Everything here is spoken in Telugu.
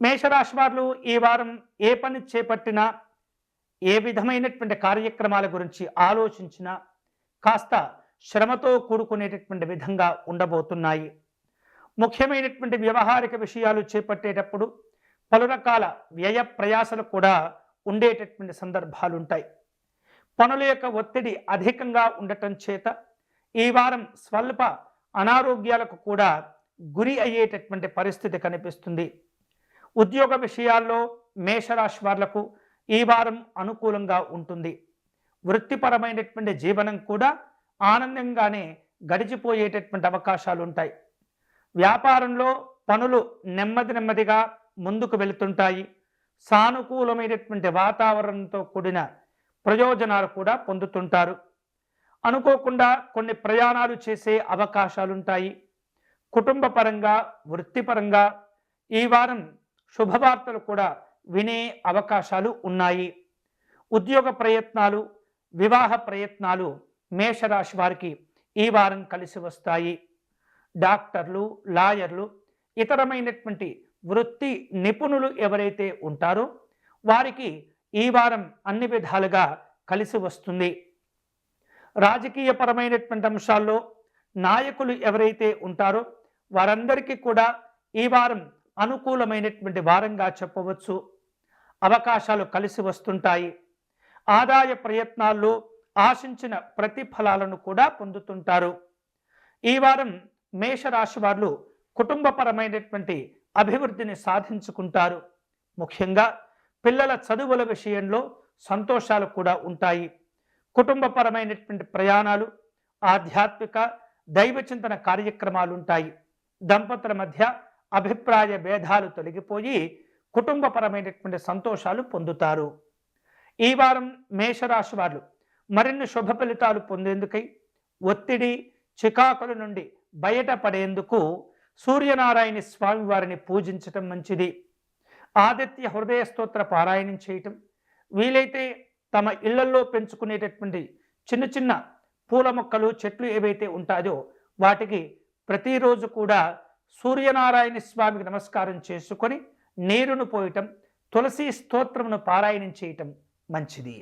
మేషరాశి వారు ఈ వారం ఏ పని చేపట్టినా, ఏ విధమైనటువంటి కార్యక్రమాల గురించి ఆలోచించినా కాస్త శ్రమతో కూడుకునేటటువంటి విధంగా ఉండబోతున్నాయి. ముఖ్యమైనటువంటి వ్యవహారిక విషయాలు చేపట్టేటప్పుడు పలు రకాల వ్యయ ప్రయాసలు కూడా ఉండేటటువంటి సందర్భాలు ఉంటాయి. పనుల యొక్క ఒత్తిడి అధికంగా ఉండటం చేత ఈ వారం స్వల్ప అనారోగ్యాలకు కూడా గురి అయ్యేటటువంటి పరిస్థితి కనిపిస్తుంది. ఉద్యోగ విషయాల్లో మేషరాశి వాళ్లకు ఈ వారం అనుకూలంగా ఉంటుంది. వృత్తిపరమైనటువంటి జీవనం కూడా ఆనందంగానే గడిచిపోయేటటువంటి అవకాశాలు ఉంటాయి. వ్యాపారంలో పనులు నెమ్మదిగా ముందుకు వెళుతుంటాయి. సానుకూలమైనటువంటి వాతావరణంతో కూడిన ప్రయోజనాలు కూడా పొందుతుంటారు. అనుకోకుండా కొన్ని ప్రయాణాలు చేసే అవకాశాలుంటాయి. కుటుంబ పరంగా, వృత్తిపరంగా ఈ వారం శుభవార్తలు కూడా వినే అవకాశాలు ఉన్నాయి. ఉద్యోగ ప్రయత్నాలు, వివాహ ప్రయత్నాలు మేషరాశి వారికి ఈ వారం కలిసి వస్తాయి. డాక్టర్లు, లాయర్లు, ఇతరమైనటువంటి వృత్తి నిపుణులు ఎవరైతే ఉంటారో వారికి ఈ వారం అన్ని విధాలుగా కలిసి వస్తుంది. రాజకీయపరమైనటువంటి అంశాల్లో నాయకులు ఎవరైతే ఉంటారో వారందరికీ కూడా ఈ వారం అనుకూలమైనటువంటి వారంగా చెప్పవచ్చు. అవకాశాలు కలిసి వస్తుంటాయి. ఆదాయ ప్రయత్నాల్లో ఆశించిన ప్రతిఫలాలను కూడా పొందుతుంటారు. ఈ వారం మేషరాశి వారు కుటుంబపరమైనటువంటి అభివృద్ధిని సాధించుకుంటారు. ముఖ్యంగా పిల్లల చదువుల విషయంలో సంతోషాలు కూడా ఉంటాయి. కుటుంబపరమైనటువంటి ప్రయాణాలు, ఆధ్యాత్మిక దైవచింతన కార్యక్రమాలు ఉంటాయి. దంపతుల మధ్య అభిప్రాయ భేదాలు తొలగిపోయి కుటుంబపరమైనటువంటి సంతోషాలు పొందుతారు. ఈ వారం మేషరాశి వారు మరిన్ని శుభ ఫలితాలు పొందేందుకై ఒత్తిడి, చికాకుల నుండి బయటపడేందుకు సూర్యనారాయణ స్వామి వారిని పూజించటం మంచిది. ఆదిత్య హృదయ స్తోత్ర పారాయణం చేయటం, వీలైతే తమ ఇళ్లలో పెంచుకునేటటువంటి చిన్న పూల మొక్కలు, చెట్లు ఏవైతే ఉంటాయో వాటికి ప్రతిరోజు కూడా సూర్యనారాయణ స్వామికి నమస్కారం చేసుకొని నీరును పోయటం, తులసి స్తోత్రమును పారాయణం చేయటం మంచిది.